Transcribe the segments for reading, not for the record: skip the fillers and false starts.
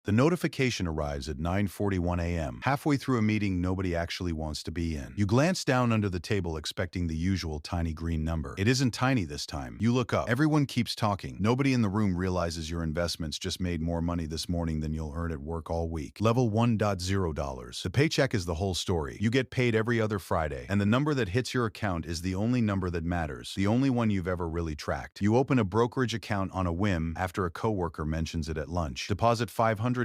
The notification arrives at 9:41 a.m. Halfway through a meeting nobody actually wants to be in. You glance down under the table expecting the usual tiny green number. It isn't tiny this time. You look up. Everyone keeps talking. Nobody in the room realizes your investments just made more money this morning than you'll earn at work all week. Level $1.0. The paycheck is the whole story. You get paid every other Friday, and the number that hits your account is the only number that matters, the only one you've ever really tracked. You open a brokerage account on a whim after a coworker mentions it at lunch. Deposit $500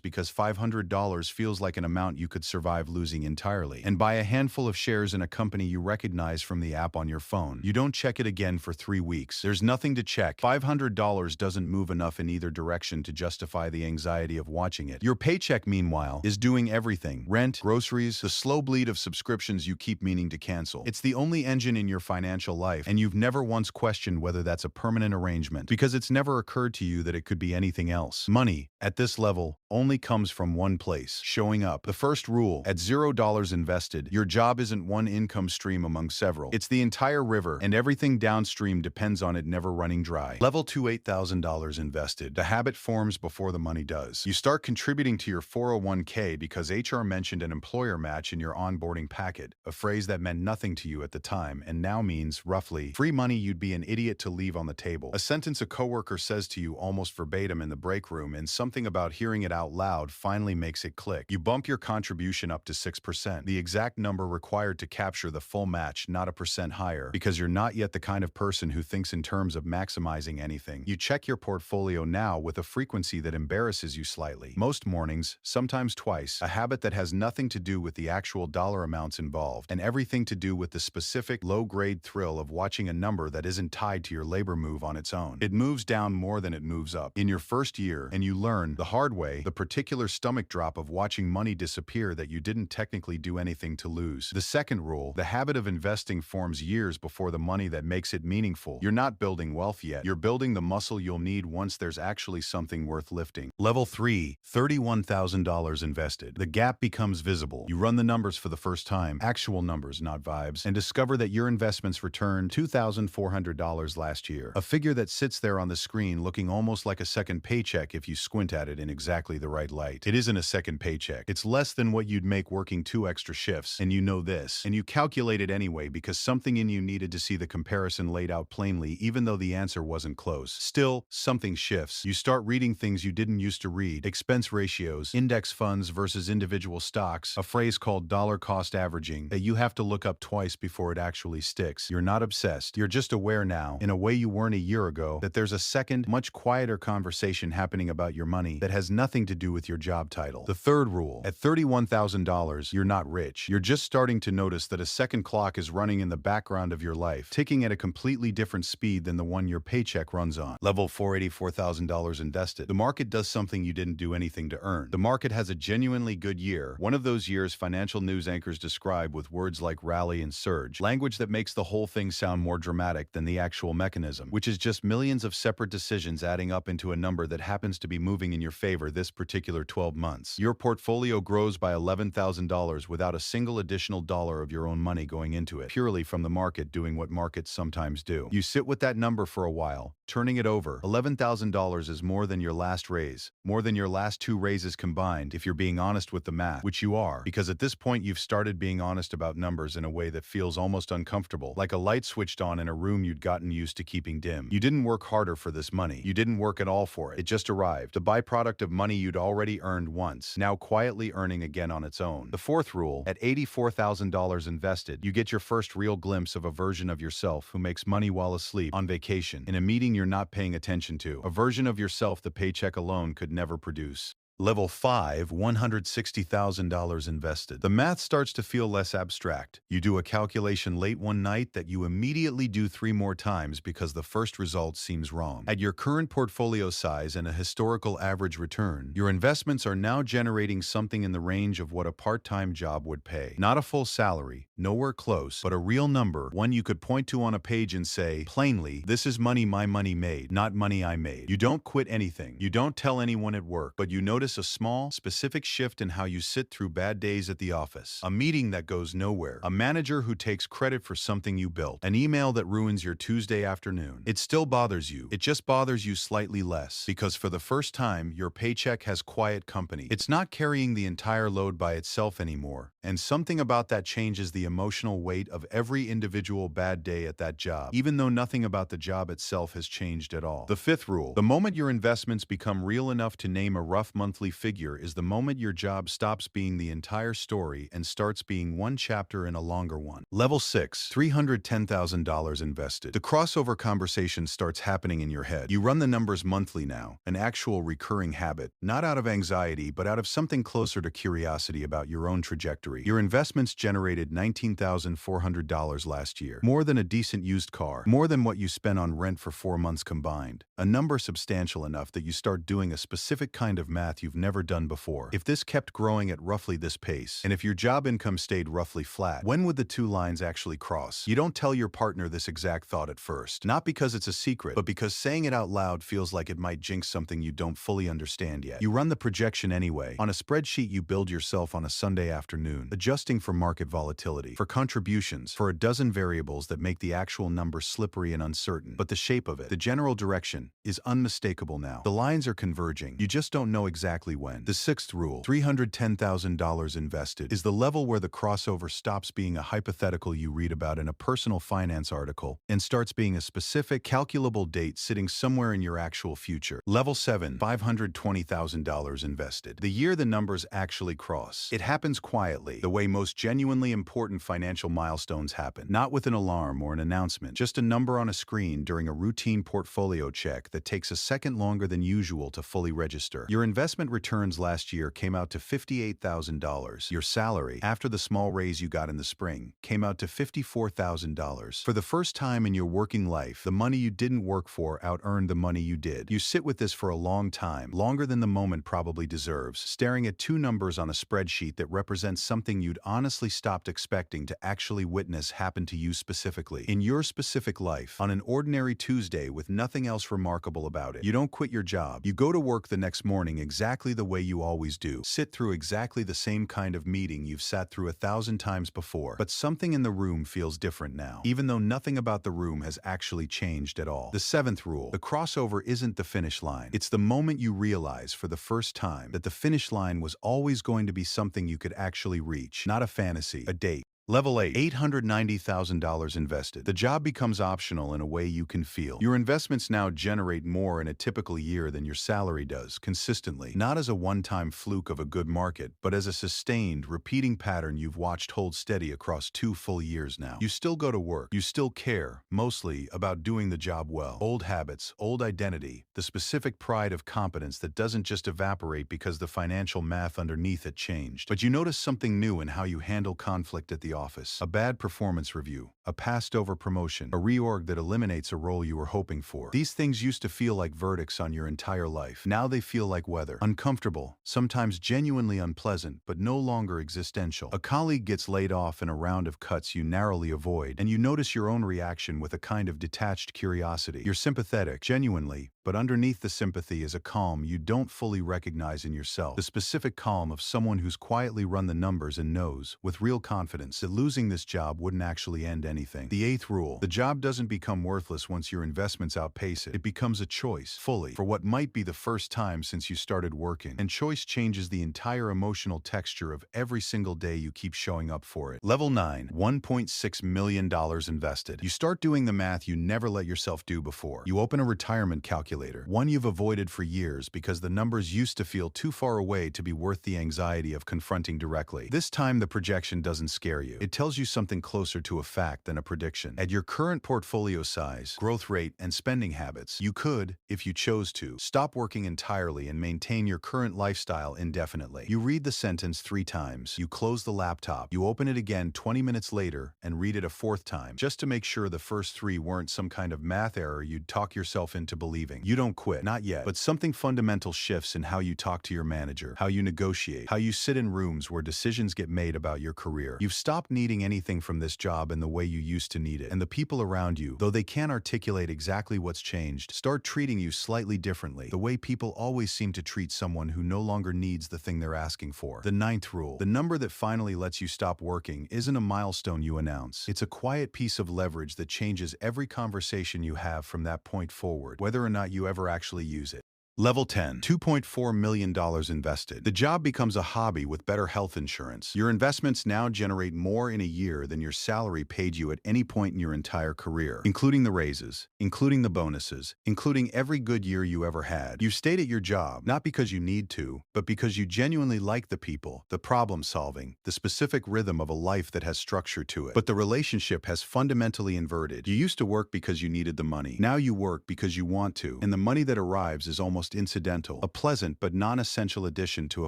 because $500 feels like an amount you could survive losing entirely. And buy a handful of shares in a company you recognize from the app on your phone. You don't check it again for 3 weeks. There's nothing to check. $500 doesn't move enough in either direction to justify the anxiety of watching it. Your paycheck, meanwhile, is doing everything. Rent, groceries, the slow bleed of subscriptions you keep meaning to cancel. It's the only engine in your financial life, and you've never once questioned whether that's a permanent arrangement, because it's never occurred to you that it could be anything else. Money, at this level, only comes from one place: showing up. The first rule: at $0 invested, your job isn't one income stream among several. It's the entire river, and everything downstream depends on it never running dry. Level 2, $8,000 invested. The habit forms before the money does. You start contributing to your 401k because HR mentioned an employer match in your onboarding packet, a phrase that meant nothing to you at the time and now means, roughly, free money you'd be an idiot to leave on the table. A sentence a coworker says to you almost verbatim in the break room, and something about hearing it out loud finally makes it click. You bump your contribution up to 6%, the exact number required to capture the full match, not a percent higher, because you're not yet the kind of person who thinks in terms of maximizing anything. You check your portfolio now with a frequency that embarrasses you slightly. Most mornings, sometimes twice, a habit that has nothing to do with the actual dollar amounts involved, and everything to do with the specific low-grade thrill of watching a number that isn't tied to your labor move on its own. It moves down more than it moves up. In your first year, and you learn, the hard way, the particular stomach drop of watching money disappear that you didn't technically do anything to lose. The second rule: the habit of investing forms years before the money that makes it meaningful. You're not building wealth yet. You're building the muscle you'll need once there's actually something worth lifting. Level 3, $31,000 invested. The gap becomes visible. You run the numbers for the first time, actual numbers, not vibes, and discover that your investments returned $2,400 last year. A figure that sits there on the screen looking almost like a second paycheck if you squint at it in exactly the right light. It isn't a second paycheck. It's less than what you'd make working 2 extra shifts, and you know this. And you calculate it anyway because something in you needed to see the comparison laid out plainly, even though the answer wasn't close. Still, something shifts. You start reading things you didn't used to read: expense ratios, index funds versus individual stocks, a phrase called dollar cost averaging that you have to look up twice before it actually sticks. You're not obsessed. You're just aware now, in a way you weren't a year ago, that there's a second, much quieter conversation happening about your money that has nothing to do with your job title. The third rule: at $31,000, you're not rich. You're just starting to notice that a second clock is running in the background of your life, ticking at a completely different speed than the one your paycheck runs on. Level 4, $84,000 invested. The market does something you didn't do anything to earn. The market has a genuinely good year, one of those years financial news anchors describe with words like rally and surge, language that makes the whole thing sound more dramatic than the actual mechanism, which is just millions of separate decisions adding up into a number that happens to be moving in your favor this particular 12 months. Your portfolio grows by $11,000 without a single additional dollar of your own money going into it, purely from the market doing what markets sometimes do. You sit with that number for a while, turning it over. $11,000 is more than your last raise, more than your last 2 raises combined, if you're being honest with the math, which you are, because at this point you've started being honest about numbers in a way that feels almost uncomfortable, like a light switched on in a room you'd gotten used to keeping dim. You didn't work harder for this money. You didn't work at all for it. It just arrived, a byproduct of money you'd already earned once, now quietly earning again on its own. The fourth rule: at $84,000 invested, you get your first real glimpse of a version of yourself who makes money while asleep, on vacation, in a meeting you're not paying attention to, a version of yourself the paycheck alone could never produce. Level 5, $160,000 invested. The math starts to feel less abstract. You do a calculation late one night that you immediately do 3 more times because the first result seems wrong. At your current portfolio size and a historical average return, your investments are now generating something in the range of what a part-time job would pay. Not a full salary, nowhere close, but a real number, one you could point to on a page and say, plainly, this is money my money made, not money I made. You don't quit anything. You don't tell anyone at work, but you notice notice a small, specific shift in how you sit through bad days at the office. A meeting that goes nowhere. A manager who takes credit for something you built. An email that ruins your Tuesday afternoon. It still bothers you. It just bothers you slightly less. Because for the first time, your paycheck has quiet company. It's not carrying the entire load by itself anymore. And something about that changes the emotional weight of every individual bad day at that job, even though nothing about the job itself has changed at all. The fifth rule: the moment your investments become real enough to name a rough monthly figure is the moment your job stops being the entire story and starts being one chapter in a longer one. Level 6, $310,000 invested. The crossover conversation starts happening in your head. You run the numbers monthly now, an actual recurring habit, not out of anxiety, but out of something closer to curiosity about your own trajectory. Your investments generated $19,400 last year, more than a decent used car, more than what you spent on rent for 4 months combined, a number substantial enough that you start doing a specific kind of math you've never done before. If this kept growing at roughly this pace, and if your job income stayed roughly flat, when would the two lines actually cross? You don't tell your partner this exact thought at first, not because it's a secret, but because saying it out loud feels like it might jinx something you don't fully understand yet. You run the projection anyway, on a spreadsheet you build yourself on a Sunday afternoon, adjusting for market volatility, for contributions, for a dozen variables that make the actual number slippery and uncertain. But the shape of it, the general direction, is unmistakable now. The lines are converging. You just don't know exactly when. The sixth rule, $310,000 invested, is the level where the crossover stops being a hypothetical you read about in a personal finance article and starts being a specific, calculable date sitting somewhere in your actual future. Level 7, $520,000 invested. The year the numbers actually cross. It happens quietly, the way most genuinely important financial milestones happen. Not with an alarm or an announcement, just a number on a screen during a routine portfolio check that takes a second longer than usual to fully register. Your investment returns last year came out to $58,000. Your salary, after the small raise you got in the spring, came out to $54,000. For the first time in your working life, the money you didn't work for out-earned the money you did. You sit with this for a long time, longer than the moment probably deserves, staring at two numbers on a spreadsheet that represents something you'd honestly stopped expecting to actually witness happen to you specifically. In your specific life, on an ordinary Tuesday with nothing else remarkable about it. You don't quit your job. You go to work the next morning exactly the way you always do. Sit through exactly the same kind of meeting you've sat through 1,000 times before. But something in the room feels different now, even though nothing about the room has actually changed at all. The seventh rule, the crossover isn't the finish line. It's the moment you realize for the first time that the finish line was always going to be something you could actually reach, not a fantasy, a date. Level 8, $890,000 invested. The job becomes optional in a way you can feel. Your investments now generate more in a typical year than your salary does, consistently. Not as a one-time fluke of a good market, but as a sustained, repeating pattern you've watched hold steady across 2 full years now. You still go to work. You still care, mostly, about doing the job well. Old habits, old identity, the specific pride of competence that doesn't just evaporate because the financial math underneath it changed. But you notice something new in how you handle conflict at the office. A bad performance review, a passed-over promotion, a reorg that eliminates a role you were hoping for. These things used to feel like verdicts on your entire life. Now they feel like weather. Uncomfortable, sometimes genuinely unpleasant, but no longer existential. A colleague gets laid off in a round of cuts you narrowly avoid, and you notice your own reaction with a kind of detached curiosity. You're sympathetic, genuinely, but underneath the sympathy is a calm you don't fully recognize in yourself. The specific calm of someone who's quietly run the numbers and knows, with real confidence, that losing this job wouldn't actually end anything. The eighth rule, the job doesn't become worthless once your investments outpace it. It becomes a choice, fully, for what might be the first time since you started working. And choice changes the entire emotional texture of every single day you keep showing up for it. Level 9, $1.6 million invested. You start doing the math you never let yourself do before. You open a retirement calculator, one you've avoided for years because the numbers used to feel too far away to be worth the anxiety of confronting directly. This time the projection doesn't scare you. It tells you something closer to a fact than a prediction. At your current portfolio size, growth rate, and spending habits, you could, if you chose to, stop working entirely and maintain your current lifestyle indefinitely. You read the sentence 3 times, you close the laptop, you open it again 20 minutes later, and read it a 4th time, just to make sure the first 3 weren't some kind of math error you'd talk yourself into believing. You don't quit. Not yet. But something fundamental shifts in how you talk to your manager, how you negotiate, how you sit in rooms where decisions get made about your career. You've stopped needing anything from this job in the way you used to need it. And the people around you, though they can't articulate exactly what's changed, start treating you slightly differently, the way people always seem to treat someone who no longer needs the thing they're asking for. The ninth rule. The number that finally lets you stop working isn't a milestone you announce. It's a quiet piece of leverage that changes every conversation you have from that point forward, whether or not you ever actually use it. Level 10, $2.4 million invested. The job becomes a hobby with better health insurance. Your investments now generate more in a year than your salary paid you at any point in your entire career, including the raises, including the bonuses, including every good year you ever had. You stayed at your job, not because you need to, but because you genuinely like the people, the problem solving, the specific rhythm of a life that has structure to it. But the relationship has fundamentally inverted. You used to work because you needed the money. Now you work because you want to, and the money that arrives is almost incidental, a pleasant but non-essential addition to a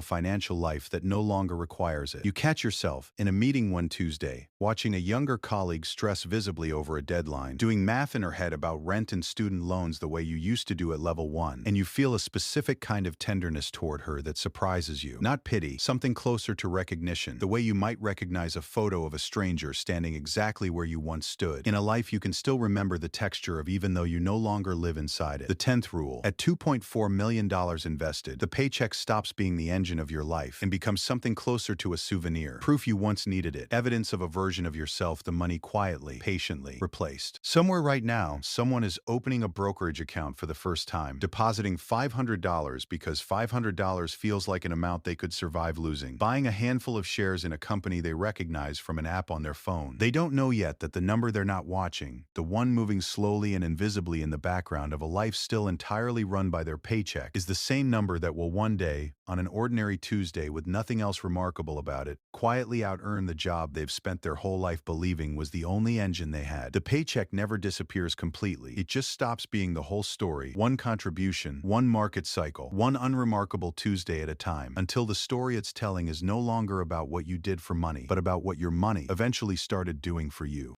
financial life that no longer requires it. You catch yourself in a meeting one Tuesday, watching a younger colleague stress visibly over a deadline, doing math in her head about rent and student loans the way you used to do at level 1, and you feel a specific kind of tenderness toward her that surprises you. Not pity, something closer to recognition, the way you might recognize a photo of a stranger standing exactly where you once stood. In a life you can still remember the texture of even though you no longer live inside it. The 10th rule. At $2.4 million invested, the paycheck stops being the engine of your life and becomes something closer to a souvenir. Proof you once needed it. Evidence of a version of yourself the money quietly, patiently replaced. Somewhere right now, someone is opening a brokerage account for the first time, depositing $500 because $500 feels like an amount they could survive losing, buying a handful of shares in a company they recognize from an app on their phone. They don't know yet that the number they're not watching, the one moving slowly and invisibly in the background of a life still entirely run by their paycheck, is the same number that will one day, on an ordinary Tuesday with nothing else remarkable about it, quietly out-earn the job they've spent their whole life believing was the only engine they had. The paycheck never disappears completely. It just stops being the whole story, one contribution, one market cycle, one unremarkable Tuesday at a time, until the story it's telling is no longer about what you did for money, but about what your money eventually started doing for you.